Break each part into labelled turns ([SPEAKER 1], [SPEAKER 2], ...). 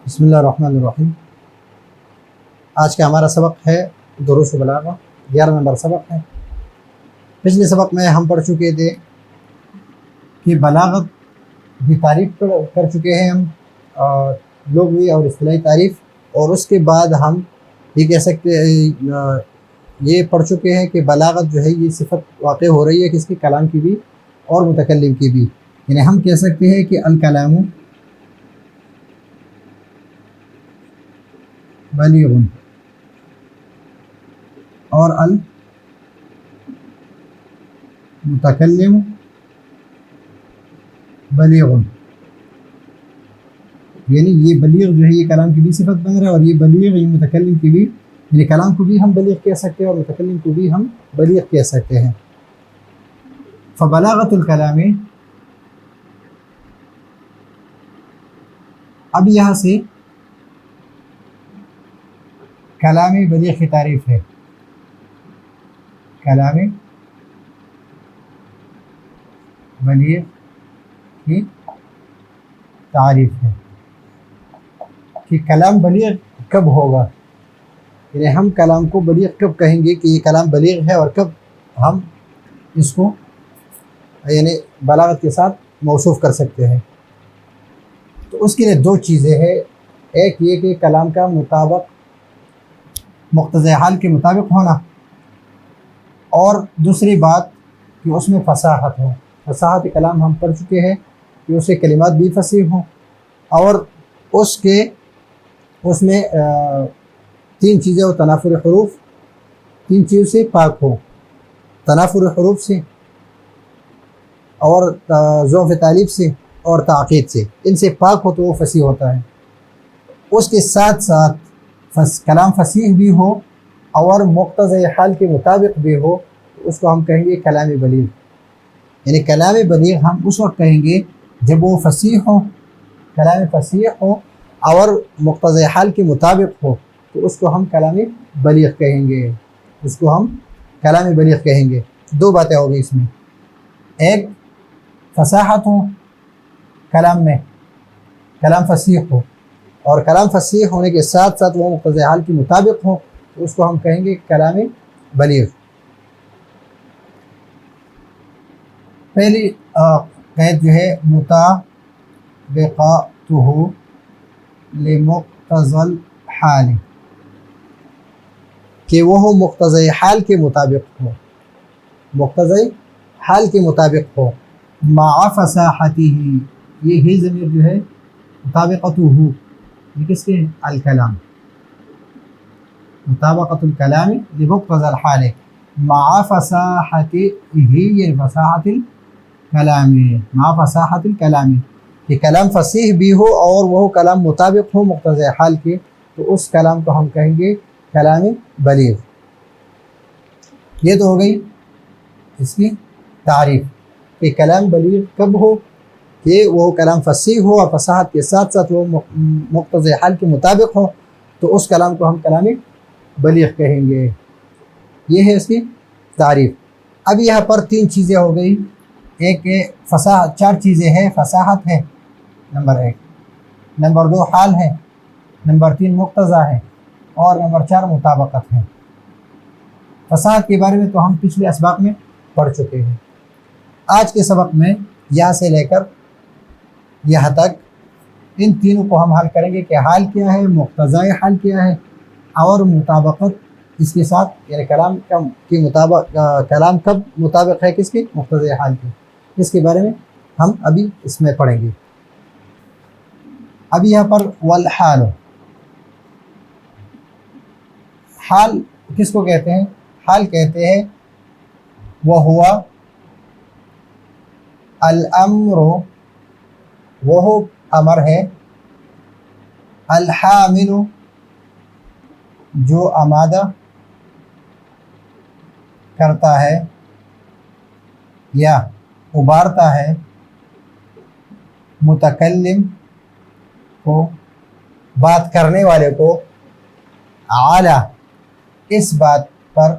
[SPEAKER 1] بسم اللہ الرحمن الرحیم۔ آج کا ہمارا سبق ہے دروس و بلاغہ، 11 نمبر سبق ہے۔ پچھلے سبق میں ہم پڑھ چکے تھے کہ بلاغت کی تعریف کر چکے ہیں ہم، لغوی اور اصطلاحی تعریف، اور اس کے بعد ہم یہ کہہ سکتے یہ پڑھ چکے ہیں کہ بلاغت جو ہے یہ صفت واقع ہو رہی ہے کس کی، کلام کی بھی اور متکلم کی بھی۔ یعنی ہم کہہ سکتے ہیں کہ الکلام بلیغ اور المتکلم بلیغ، یعنی یہ بلیغ جو ہے یہ کلام کی بھی صفت بن رہا ہے، اور یہ بلیغ یہ متکلم کی بھی، یعنی کلام کو بھی ہم بلیغ کہہ سکتے ہیں اور متکلم کو بھی ہم بلیغ کہہ سکتے ہیں۔ فبلاغت الکلام، اب یہاں سے کلام بلیغ کی تعریف ہے، کلام بلیغ کی تعریف ہے کہ کلام بلیغ کب ہوگا، یعنی ہم کلام کو بلیغ کب کہیں گے کہ یہ کلام بلیغ ہے، اور کب ہم اس کو یعنی بلاغت کے ساتھ موصوف کر سکتے ہیں۔ تو اس کے لیے دو چیزیں ہیں، ایک یہ کہ کلام کا مطابق مقتضی حال کے مطابق ہونا، اور دوسری بات کہ اس میں فصاحت ہو۔ فصاحت کلام ہم پڑھ چکے ہیں کہ اس کے کلمات بھی فصیح ہوں، اور اس میں تین چیزیں ہو، تنافر حروف، تین چیزوں سے پاک ہو، تنافر حروف سے اور ضعف تعلیف سے اور تعقید سے، ان سے پاک ہو تو وہ فصیح ہوتا ہے۔ اس کے ساتھ ساتھ کلام فصیح بھی ہو اور مقتضی حال کے مطابق بھی ہو، تو اس کو ہم کہیں گے کلام بلیغ۔ یعنی کلام بلیغ ہم اس وقت کہیں گے جب وہ فصیح ہو، کلام فصیح ہو اور مقتضی حال کے مطابق ہو، تو اس کو ہم کلام بلیغ کہیں گے، اس کو ہم کلام بلیغ کہیں گے۔ دو باتیں ہو گئی اس میں، ایک فصاحت ہو کلام میں، کلام فصیح ہو، اور کلام فصیح ہونے کے ساتھ ساتھ وہ مقتضی حال کے مطابق ہو، تو اس کو ہم کہیں گے کلام بلیغ۔ پہلی قید جو ہے مطابقتہ لمقتضی الحال، کہ وہ مقتضی حال کے مطابق ہو، مقتضی حال کے مطابق ہو، مع فصاحتہ، یہ ہی ضمیر جو ہے مطابقتہ، یہ کس کے الکلام، مطابقت الکلام لمقتضی الحال مع فصاحتہ، یہ فصاحت الکلام، مع فصاحت الکلام، کہ کلام فصیح بھی ہو اور وہ کلام مطابق ہو مقتضی حال کے، تو اس کلام کو ہم کہیں گے کلام بلیغ۔ یہ تو ہو گئی اس کی تعریف کہ کلام بلیغ کب ہو، کہ وہ کلام فصیح ہو اور فصاحت کے ساتھ ساتھ وہ مقتضی حال کے مطابق ہو، تو اس کلام کو ہم کلام بلیغ کہیں گے۔ یہ ہے اس کی تعریف۔ اب یہاں پر تین چیزیں ہو گئی، ایک فصاحت، چار چیزیں ہیں، فصاحت ہے نمبر ایک، نمبر دو حال ہے، نمبر تین مقتضی ہے، اور نمبر چار مطابقت ہے۔ فصاحت کے بارے میں تو ہم پچھلے اسباق میں پڑھ چکے ہیں۔ آج کے سبق میں یہاں سے لے کر یہاں تک ان تینوں کو ہم حل کریں گے کہ حال کیا ہے، مقتضی حال کیا ہے، اور مطابقت اس کے ساتھ، یعنی کلام کے مطابق، کلام کب مطابق ہے کس کی، مقتضی حال کی، اس کے بارے میں ہم ابھی اس میں پڑھیں گے۔ ابھی یہاں پر والحال، حال کس کو کہتے ہیں؟ حال کہتے ہیں وہو الامر، وہ امر ہے، الحامل جو آمادہ کرتا ہے یا ابھارتا ہے، متکلم کو، بات کرنے والے کو، اعلیٰ اس بات پر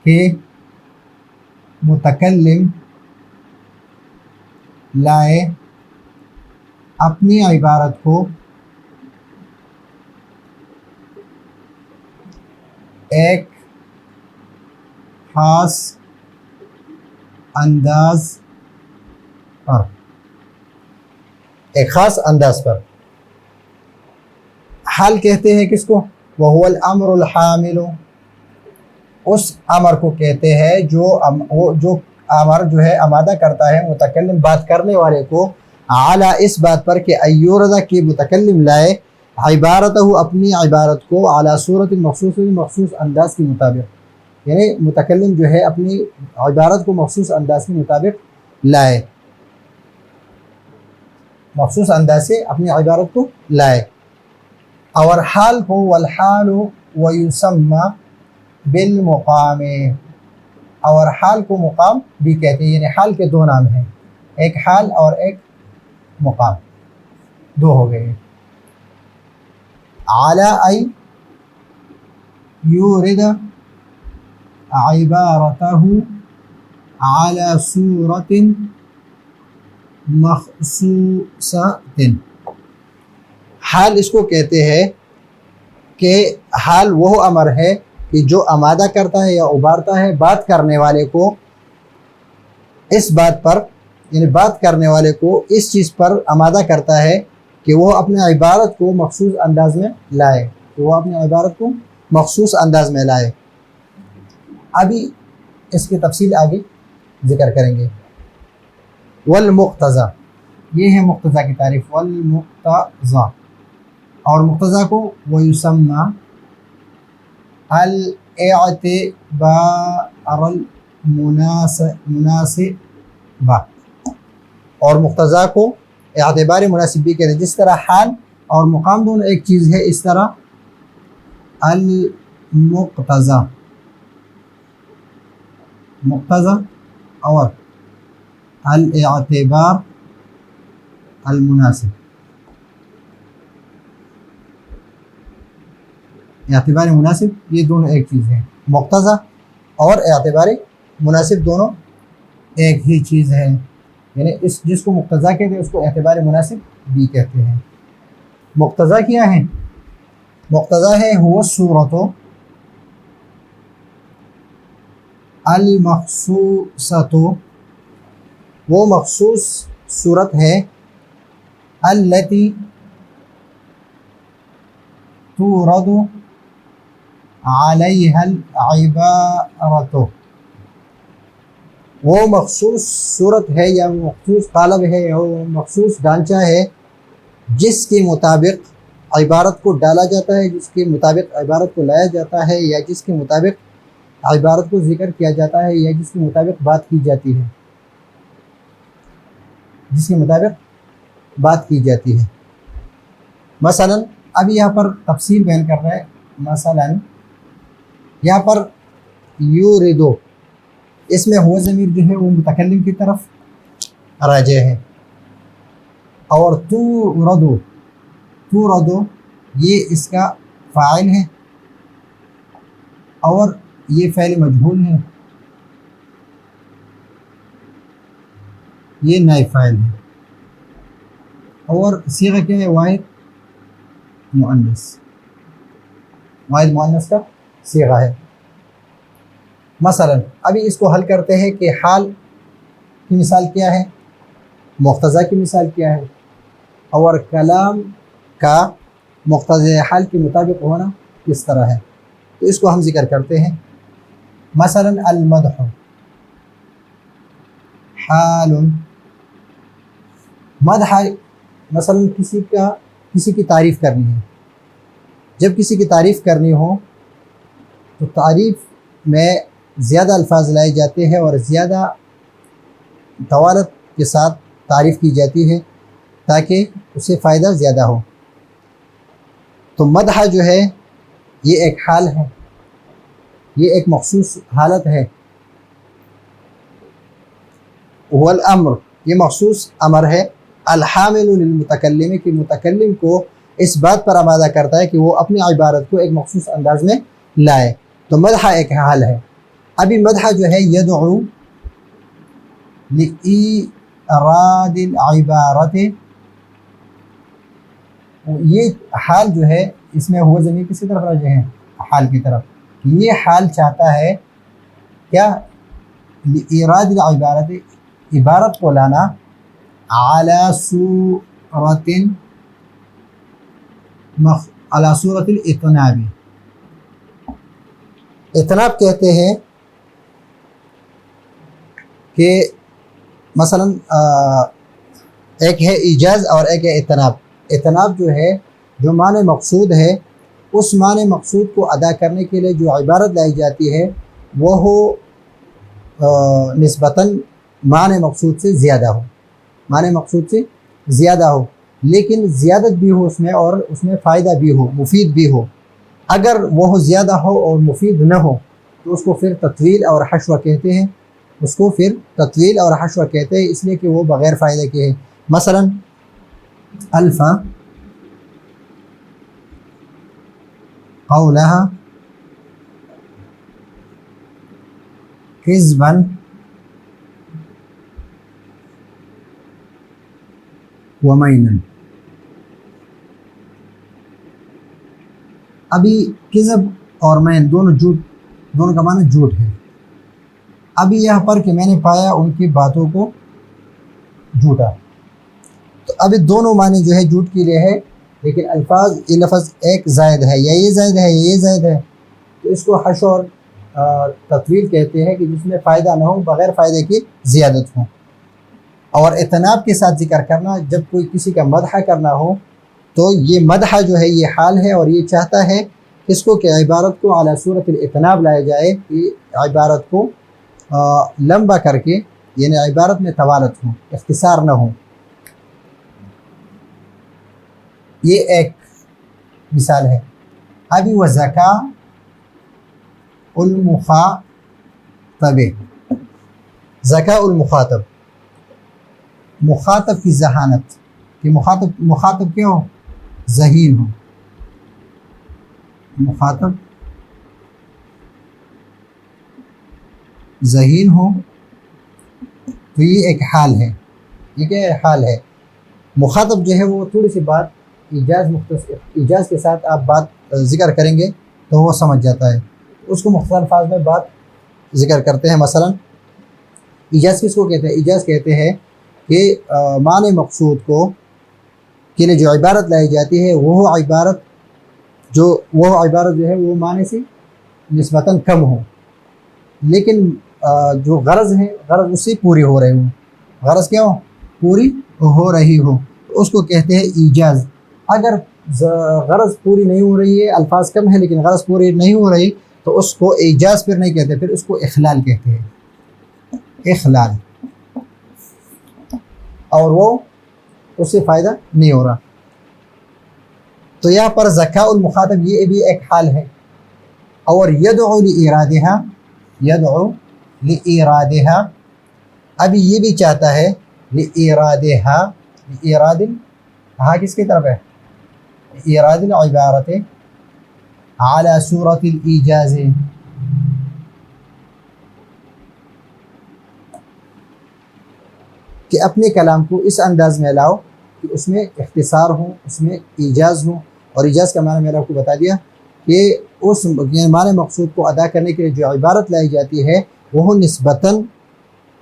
[SPEAKER 1] کہ متکلم لائے اپنی عبارت کو ایک خاص انداز پر، ایک خاص انداز پر۔ حال کہتے ہیں کس کو؟ وہو الامر الحامل، اس امر کو کہتے ہیں جو امر جو ہے آمادہ کرتا ہے متکلم بات کرنے والے کو، اعلیٰ اس بات پر کہ ایوردہ کہ متکلم لائے عبارتہ اپنی عبارت کو اعلیٰ صورت مخصوص مخصوص انداز کے مطابق، یعنی متکلم جو ہے اپنی عبارت کو مخصوص انداز کے مطابق لائے، مخصوص انداز سے اپنی عبارت کو لائے۔ اور حال کو والحال ویسمى بالمقام، اور حال کو مقام بھی کہتے ہیں، یعنی حال کے دو نام ہیں، ایک حال اور ایک مقام، دو ہو گئے۔ علی ای یورد عبارتہ علی صورت مخصوصۃ، حال اس کو کہتے ہیں کہ حال وہ امر ہے کہ جو آمادہ کرتا ہے یا ابارتا ہے بات کرنے والے کو اس بات پر، یعنی بات کرنے والے کو اس چیز پر آمادہ کرتا ہے کہ وہ اپنے عبارت کو مخصوص انداز میں لائے، کہ وہ اپنے عبارت کو مخصوص انداز میں لائے۔ ابھی اس کی تفصیل آگے ذکر کریں گے۔ والمقتضی، یہ ہے مقتضی کی تعریف، والمقتضی، اور مقتضی کو ویسمى الاعتبار المناسب، اور مقتضی کو اعتبار مناسب بھی کہتے ہیں۔ جس طرح حال اور مقام دونوں ایک چیز ہے، اس طرح المقتضی، مقتضی اور الاعتبار المناسب، اعتبار مناسب یہ دونوں ایک چیز ہے، مقتضی اور اعتبار مناسب دونوں ایک ہی چیز ہے، یعنی جس کو مقتضی کہتے ہیں اس کو اعتبار مناسب بھی کہتے ہیں۔ مقتضی کیا ہے؟ مقتضی ہے هو الصورت المخصوصۃ، وہ مخصوص صورت ہے، التي تورد علیہا العبارۃ، وہ مخصوص صورت ہے یا مخصوص قالب ہے یا مخصوص ڈھانچہ ہے جس کے مطابق عبارت کو ڈالا جاتا ہے، جس کے مطابق عبارت کو لایا جاتا ہے، یا جس کے مطابق عبارت کو ذکر کیا جاتا ہے، یا جس کے مطابق بات کی جاتی ہے، جس کے مطابق بات کی جاتی ہے۔ مثلا اب یہاں پر تفصیل بیان کر رہا ہے، مثلا یہاں پر یوردو، اس میں ہو ضمیر جو ہے وہ متکلم کی طرف راجع ہے، اور توردو، توردو یہ اس کا فاعل ہے، اور یہ فعل مجہول ہے، یہ نائب فاعل ہے، اور صیغہ کیا ہے؟ واحد مؤنث، واحد مؤنث کا صیغہ ہے۔ مثلا ابھی اس کو حل کرتے ہیں کہ حال کی مثال کیا ہے، مقتضی کی مثال کیا ہے، اور کلام کا مقتضی حال کے مطابق ہونا کس طرح ہے، تو اس کو ہم ذکر کرتے ہیں۔ مثلا المدح حال، مدح مثلا کسی کی تعریف کرنی ہے، جب کسی کی تعریف کرنی ہو تو تعریف میں زیادہ الفاظ لائے جاتے ہیں اور زیادہ طوالت کے ساتھ تعریف کی جاتی ہے تاکہ اسے فائدہ زیادہ ہو۔ تو مدح جو ہے یہ ایک حال ہے، یہ ایک مخصوص حالت ہے، وہ الامر یہ مخصوص امر ہے، الحامل للمتکلم کہ متکلم کو اس بات پر آمادہ کرتا ہے کہ وہ اپنی عبارت کو ایک مخصوص انداز میں لائے، تو مدح ایک حال ہے۔ ابھی مدح جو ہے یدعو اراد العبارت، یہ حال جو ہے اس میں ہوا ضمیر کسی طرف راجع ہے؟ حال کی طرف. یہ حال چاہتا ہے کیا؟ اراد العبارت، عبارت کو لانا، علی صورت علی صورت الاطناب. اطناب کہتے ہیں کہ مثلا ایک ہے ایجاز اور ایک ہے اطناب. اطناب جو ہے، جو معنی مقصود ہے، اس معنی مقصود کو ادا کرنے کے لیے جو عبارت لائی جاتی ہے وہ نسبتاً معنی مقصود سے زیادہ ہو، معنی مقصود سے زیادہ ہو، لیکن زیادت بھی ہو اس میں اور اس میں فائدہ بھی ہو، مفید بھی ہو. اگر وہ زیادہ ہو اور مفید نہ ہو تو اس کو پھر تطویل اور حشو کہتے ہیں. اس کو پھر تطویل اور حشو کہتے ہیں، اس لیے کہ وہ بغیر فائدے کے ہے. مثلا الفا قولها کذبا ومینا. ابھی کذب اور مین دونوں جھوٹ، دونوں کا معنی جھوٹ ہے. ابھی یہاں پر کہ میں نے پایا ان کی باتوں کو جھوٹا، تو ابھی دونوں معنی جو ہے جھوٹ کے لیے ہے، لیکن الفاظ یہ لفظ ایک زائد ہے، یا یہ زائد ہے یا یہ زائد ہے، تو اس کو حشو اور تطویل کہتے ہیں کہ جس میں فائدہ نہ ہو، بغیر فائدے کی زیادت ہو. اور اطناب کے ساتھ ذکر کرنا، جب کوئی کسی کا مدح کرنا ہو تو یہ مدح جو ہے یہ حال ہے، اور یہ چاہتا ہے اس کو کہ عبارت کو اعلیٰ صورت الاطناب لایا جائے، کہ عبارت کو لمبا کر کے، یعنی عبارت میں طوالت ہو، اختصار نہ ہو. یہ ایک مثال ہے. ابھی وزکا المخاطب، زکا المخاطب، مخاطب کی ذہانت، کہ مخاطب کیا ہو؟ ذہین ہو. مخاطب ذہین ہو، تو یہ ایک حال ہے. یہ کیا حال ہے؟ مخاطب جو ہے وہ تھوڑی سی بات ایجاز کے ساتھ آپ بات ذکر کریں گے تو وہ سمجھ جاتا ہے، اس کو مختصر الفاظ میں بات ذکر کرتے ہیں. مثلا ایجاز کس کو کہتے ہیں؟ ایجاز کہتے ہیں کہ معنی مقصود کو کے لیے جو عبارت لائی جاتی ہے وہ عبارت جو ہے وہ معنی سے نسبتاً کم ہو، لیکن جو غرض ہے، غرض اس سے پوری ہو رہی ہو. غرض کیا ہو؟ پوری ہو رہی ہو، تو اس کو کہتے ہیں ایجاز. اگر غرض پوری نہیں ہو رہی ہے، الفاظ کم ہے لیکن غرض پوری نہیں ہو رہی، تو اس کو ایجاز پھر نہیں کہتے، پھر اس کو اخلال کہتے ہیں. اخلال، اور وہ اس سے فائدہ نہیں ہو رہا. تو یہاں پر ذکاء المخاطب یہ بھی ایک حال ہے. اور یدعو لإرادها، ابھی یہ بھی چاہتا ہے لإراد ہاں کس کی طرف ہے؟ ایراد العبارت على صورت الایجاز، کہ اپنے کلام کو اس انداز میں لاؤ کہ اس میں اختصار ہو، اس میں ایجاز ہو. اور ایجاز کا معنی میں نے آپ کو بتا دیا کہ اس معنی مقصود کو ادا کرنے کے لیے جو عبارت لائی جاتی ہے وہ نسبتاً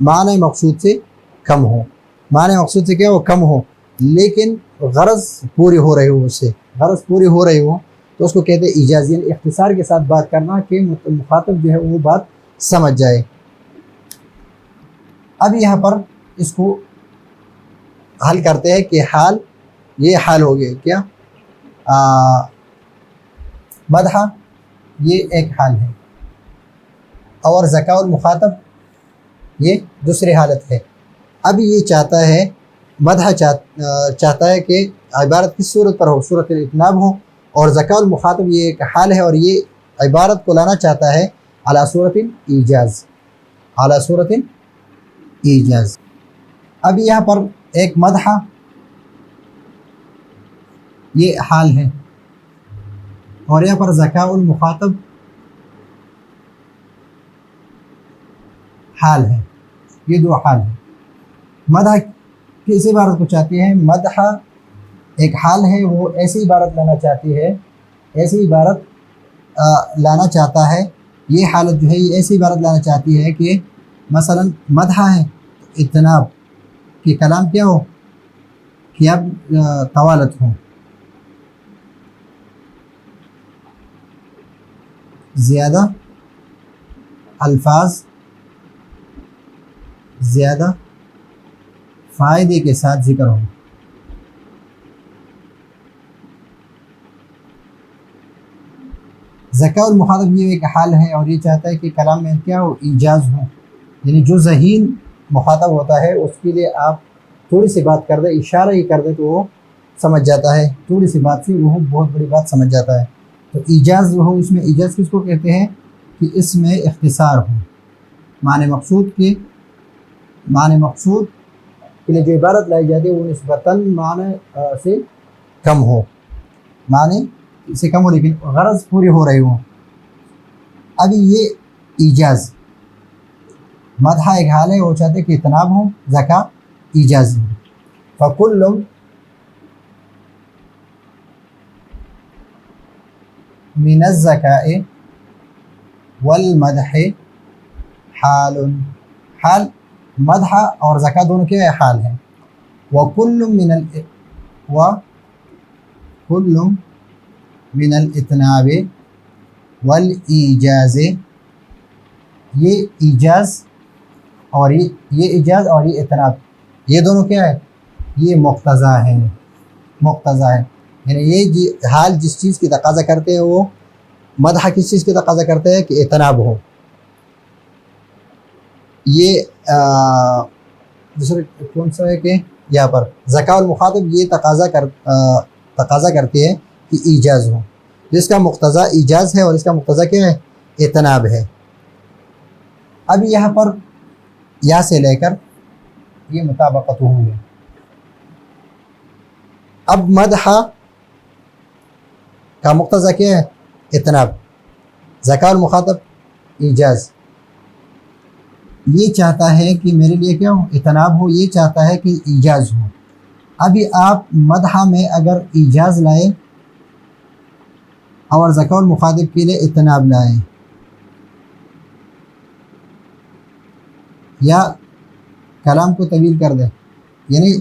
[SPEAKER 1] معنی مقصود سے کم ہو. معنی مقصود سے کیا ہو؟ کم ہو، لیکن غرض پوری ہو رہی ہو، اس سے غرض پوری ہو رہی ہو، تو اس کو کہتے ہیں ایجاز، یعنی اختصار کے ساتھ بات کرنا کہ مخاطب جو ہے وہ بات سمجھ جائے. اب یہاں پر اس کو حل کرتے ہیں کہ حال، یہ حال ہو گئے کیا؟ مدح یہ ایک حال ہے، اور ذکاء المخاطب یہ دوسری حالت ہے. اب یہ چاہتا ہے، مدح چاہتا ہے کہ عبارت کس صورت پر ہو؟ صورت الاطناب ہو. اور ذکاء المخاطب یہ ایک حال ہے، اور یہ عبارت کو لانا چاہتا ہے علی صورت ایجاز، علی صورت ایجاز. اب یہاں پر ایک مدح یہ حال ہے، اور یہاں پر ذکاء المخاطب حال ہے. یہ دو حال ہیں. مدح کس عبارت کو چاہتی ہے؟ مدح ایک حال ہے، وہ ایسی عبارت لانا چاہتی ہے، ایسی عبارت لانا چاہتا ہے، یہ حالت جو ہے یہ ایسی عبارت لانا چاہتی ہے کہ مثلا مدح ہے اطناب کہ کلام کیا ہو کہ اب طوالت ہو، زیادہ الفاظ زیادہ فائدے کے ساتھ ذکر ہو۔ ذکاء المخاطب یہ ایک حال ہے اور یہ چاہتا ہے کہ کلام میں کیا ہو؟ ایجاز ہو، یعنی جو ذہین مخاطب ہوتا ہے اس کے لیے آپ تھوڑی سی بات کر دیں، اشارہ ہی کر دیں تو وہ سمجھ جاتا ہے، تھوڑی سی بات سے وہ بہت بڑی بات سمجھ جاتا ہے۔ تو ایجاز ہو، اس میں ایجاز کس کو کہتے ہیں کہ اس میں اختصار ہو، معنی مقصود کے لیے جو عبارت لائی جاتی ہے وہ نسبتاً معنی سے کم ہو، معنی سے کم ہو لیکن غرض پوری ہو رہی ہو۔ ابھی یہ ایجاز مدح ایک حال ہے، وہ چاہتے کہ اطناب ہو، ذکا ایجاز ہو۔ فکل من الذکاء والمدح حال، حال مدح اور ذکا دونوں کے حال ہیں۔ وکل من الاطناب والایجاز، یہ ایجاز اور یہ ایجاز اور یہ اطناب یہ دونوں کیا ہے؟ یہ مقتضا ہے، یعنی یہ حال جس چیز کی تقاضا کرتے ہیں وہ مدح کس چیز کی تقاضا کرتے ہیں کہ اطناب ہو۔ یہ دوسرے کون سا ہے کہ یہاں پر ذکاء المخاطب یہ تقاضا کرتے ہیں کہ ایجاز ہو، جس کا مقتضا ایجاز ہے اور اس کا مقتضا کیا ہے؟ اطناب ہے۔ اب یہاں پر یہاں سے لے کر یہ مطابقت ہوئی ہے۔ اب مدح کا مقتضا کیا ہے؟ اطناب، ذکاء المخاطب ایجاز، یہ چاہتا ہے کہ میرے لیے کیا ہو؟ اطناب ہو، یہ چاہتا ہے کہ ایجاز ہو۔ ابھی آپ مدح میں اگر ایجاز لائے اور ذکاء المخاطب کے لیے اطناب لائے، یا کلام کو طویل کر دیں، یعنی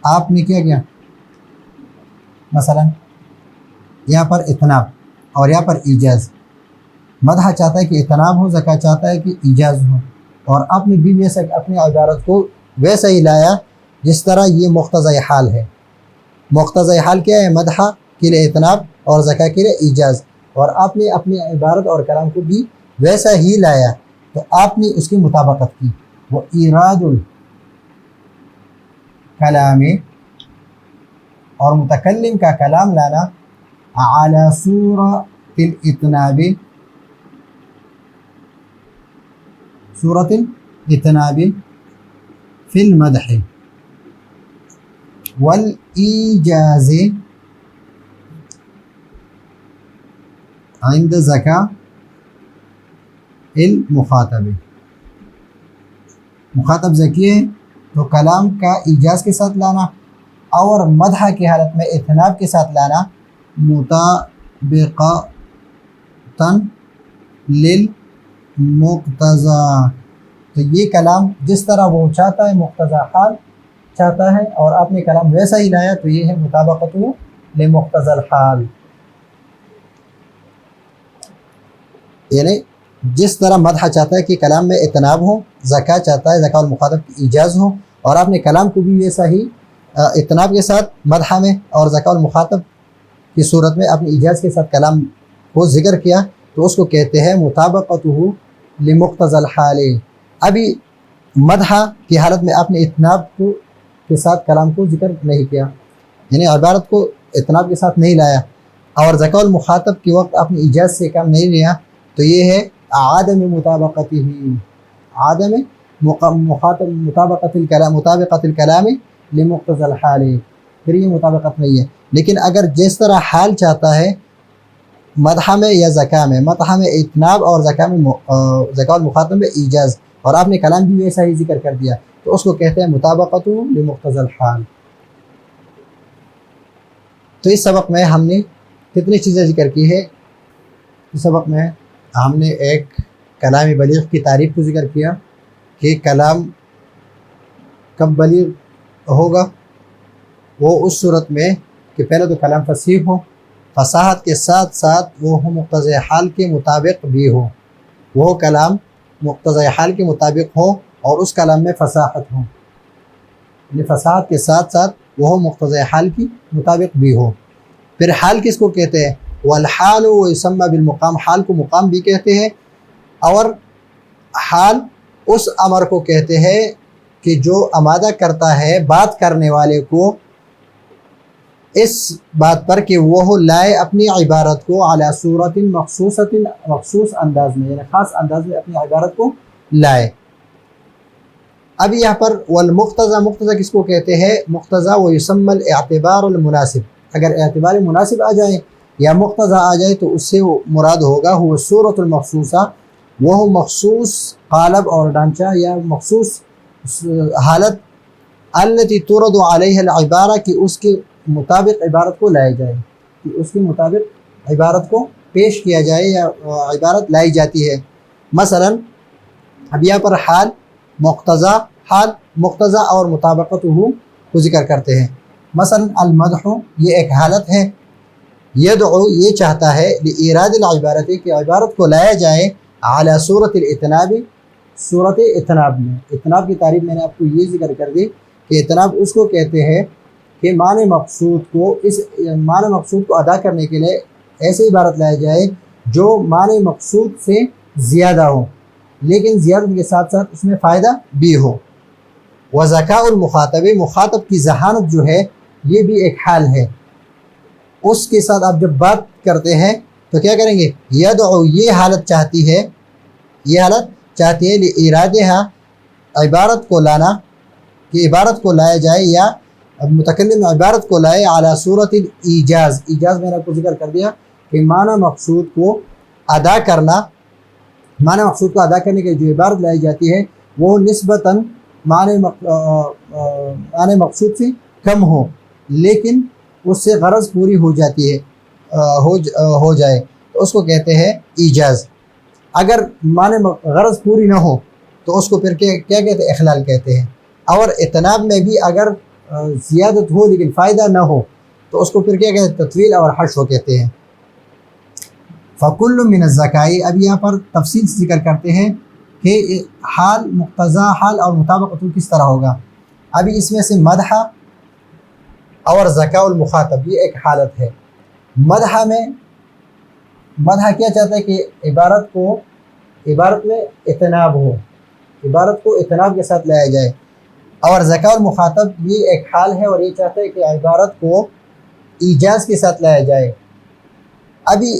[SPEAKER 1] آپ نے کیا مثلا یہاں پر اطناب اور یہاں پر ایجاز، مدح چاہتا ہے کہ اطناب ہو، ذکا چاہتا ہے کہ ایجاز ہو، اور آپ نے بھی ویسا اپنی عبارت کو ویسا ہی لایا جس طرح یہ مقتضی حال ہے۔ مقتضی حال کیا ہے؟ مدح کے لیے اطناب اور ذکا کے لیے ایجاز، اور آپ نے اپنی عبارت اور کلام کو بھی ویسا ہی لایا تو آپ نے اس کی مطابقت کی۔ وہ ایراد الکلام، اور متکلم کا کلام لانا اعلی صورت الاطناب، صورت الاطناب فی المدح والایجاز عند ذکاء المخاطب۔ مخاطب ذکی ہے تو کلام کا ایجاز کے ساتھ لانا اور مدح کی حالت میں اطناب کے ساتھ لانا مطابقتاً للمقتضى، تو یہ کلام جس طرح وہ چاہتا ہے مقتضی حال چاہتا ہے اور آپ نے کلام ویسا ہی لایا تو یہ ہے مطابقت لمقتضى الحال، یعنی جس طرح مدح چاہتا ہے کہ کلام میں اطناب ہو، ذکا چاہتا ہے ذکاء المخاطب کی ایجاز ہو، اور آپ نے کلام کو بھی ویسا ہی اطناب کے ساتھ مدح میں اور ذکاء المخاطب کی صورت میں اپنی ایجاز کے ساتھ کلام کو ذکر کیا تو اس کو کہتے ہیں مطابقتہ لمقتضى الحال۔ ابھی مدح کی حالت میں آپ نے اطناب کے ساتھ کلام کو ذکر نہیں کیا، یعنی عبارت کو اطناب کے ساتھ نہیں لایا، اور ذکاء المخاطب کے وقت آپ نے ایجاز سے کم نہیں لیا، تو یہ ہے عدم مطابقتہ، عدم مطابقت الکلام لمقتضى الحال، پھر یہ مطابقت نہیں ہے۔ لیکن اگر جس طرح حال چاہتا ہے مدح میں یا ذکا میں، مدح میں اطناب اور ذکا میں ذکاء المخاطب میں ایجاز، اور آپ نے کلام بھی ویسا ہی ذکر کر دیا، تو اس کو کہتے ہیں مطابقت لمقتضی الحال۔ تو اس سبق میں ہم نے کتنی چیزیں ذکر کی ہے؟ اس سبق میں ہم نے ایک کلام بلیغ کی تعریف کو ذکر کیا کہ کلام کب بلیغ ہوگا، وہ اس صورت میں کہ پہلے تو کلام فصیح ہو، فصاحت کے ساتھ ساتھ وہ مقتضی حال کے مطابق بھی ہو، وہ کلام مقتضی حال کے مطابق ہو اور اس کلام میں فصاحت ہو، یعنی فصاحت کے ساتھ ساتھ وہ مقتضی حال کی مطابق بھی ہو۔ پھر حال کس کو کہتے ہیں؟ والحال ویسمى بالمقام، حال کو مقام بھی کہتے ہیں، اور حال اس امر کو کہتے ہیں کہ جو آمادہ کرتا ہے بات کرنے والے کو اس بات پر کہ وہ لائے اپنی عبارت کو علی صورت مخصوص انداز میں، یعنی خاص انداز میں اپنی عبارت کو لائے۔ اب یہاں پر والمقتضی، مقتضی کس کو کہتے ہیں؟ مقتضی ویسمى الاعتبار المناسب، اگر اعتبار مناسب آ جائے یا مقتضی آ جائے تو اس سے مراد ہوگا وہ صورت المخصوصہ، وہ مخصوص قالب اور ڈھانچہ یا مخصوص حالت التي ترد علیہ العبارہ، کہ اس کے مطابق عبارت کو لائے جائے، کہ اس کے مطابق عبارت کو پیش کیا جائے یا عبارت لائی جاتی ہے۔ مثلا اب یہاں پر حال مقتضی اور مطابقتہ کو ذکر کرتے ہیں۔ مثلا المدح یہ ایک حالت ہے، یدعو یہ چاہتا ہے لإیراد العبارت کہ عبارت کو لایا جائے علی صورت الاتناب، صورت اتناب میں۔ اتناب کی تعریف میں نے آپ کو یہ ذکر کر دی کہ اتناب اس کو کہتے ہیں کہ معنی مقصود کو، اس معنی مقصود کو ادا کرنے کے لیے ایسی عبارت لایا جائے جو معنی مقصود سے زیادہ ہو، لیکن زیادت کے ساتھ ساتھ اس میں فائدہ بھی ہو۔ وذکاء المخاطب، مخاطب کی ذہانت جو ہے یہ بھی ایک حال ہے، اس کے ساتھ آپ جب بات کرتے ہیں تو کیا کریں گے؟ یدعو یہ حالت چاہتی ہے، یہ حالت چاہتی ہے لإرادہا عبارت کو لانا، کہ عبارت کو لایا جائے یا متکلم عبارت کو لائے علی صورت الایجاز، ایجاز میں نے آپ کو ذکر کر دیا کہ معنی مقصود کو ادا کرنا، معنی مقصود کو ادا کرنے کے جو عبارت لائی جاتی ہے وہ نسبتاً معنی مقصود سے کم ہو، لیکن اس سے غرض پوری ہو جاتی ہے، ہو جائے تو اس کو کہتے ہیں ایجاز۔ اگر معنی غرض پوری نہ ہو تو اس کو پھر کیا کہتے ہیں؟ اخلال کہتے ہیں۔ اور اتناب میں بھی اگر زیادت ہو لیکن فائدہ نہ ہو تو اس کو پھر کیا کہتے ہیں؟ تطویل اور حشو کہتے ہیں۔ فکل من الذکائی، اب یہاں پر تفصیل سے ذکر کرتے ہیں کہ حال، مقتضی حال اور مطابقت کس طرح ہوگا۔ ابھی اس میں سے مدح اور ذکاء المخاطب یہ ایک حالت ہے۔ مدح میں، مدح کیا چاہتا ہے کہ عبارت میں اتناب ہو، عبارت کو اتناب کے ساتھ لایا جائے، اور ذکاء المخاطب یہ ایک حال ہے اور یہ چاہتا ہے کہ عبارت کو ایجاز کے ساتھ لایا جائے۔ ابھی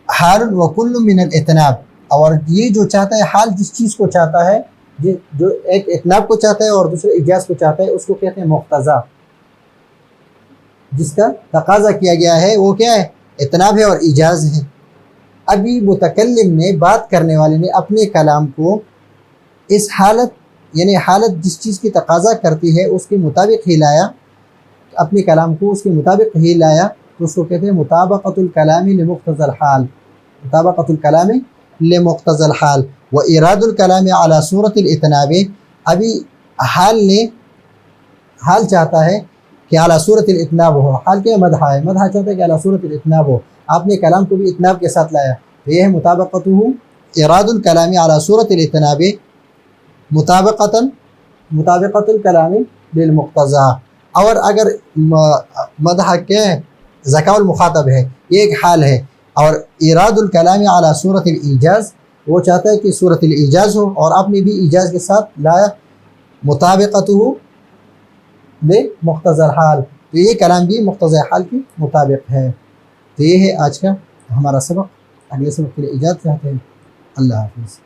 [SPEAKER 1] حال وکل من الاتناب، اور یہ جو چاہتا ہے حال جس چیز کو چاہتا ہے، جو ایک اتناب کو چاہتا ہے اور دوسرے ایجاز کو چاہتا ہے، اس کو کہتے ہیں مقتضی، جس کا تقاضا کیا گیا ہے وہ کیا ہے؟ اتناب ہے اور ایجاز ہے۔ ابھی متکلم نے، بات کرنے والے نے اپنے کلام کو اس حالت، یعنی حالت جس چیز کی تقاضا کرتی ہے اس کے مطابق ہی لایا، اپنے کلام کو اس کے مطابق ہی لایا، تو اس کو کہتے ہیں مطابقت الکلام لمقتضی الحال، مطابقت الکلام لمقتضی الحال و اراد الکلام علی صورت الاتناب۔ ابھی حال چاہتا ہے کہ اعلیٰ صورت الاتناب ہو، حال کیا مدح ہے، مدح چاہتا ہے کہ اعلیٰ صورت الاتناب ہو، آپ نے کلام کو بھی اتناب کے ساتھ لایا، تو یہ ہے مطابقتہ اراد الکلام اعلیٰ صورت الاتناب مطابقت الکلام للمقتضی۔ اور اگر مدح کیا ہے؟ ذکاء المخاطب ہے، یہ ایک حال ہے، اور اراد الکلام اعلیٰ صورت الایجاز، وہ چاہتا ہے کہ صورت الایجاز ہو اور آپ نے بھی ایجاز کے ساتھ لایا، مطابقتہ لمقتضی الحال، تو یہ کلام بھی مقتضی حال کے مطابق ہے۔ تو یہ ہے آج کا ہمارا سبق، اگلے سبق کے لیے اجازت چاہتے ہیں، اللہ حافظ۔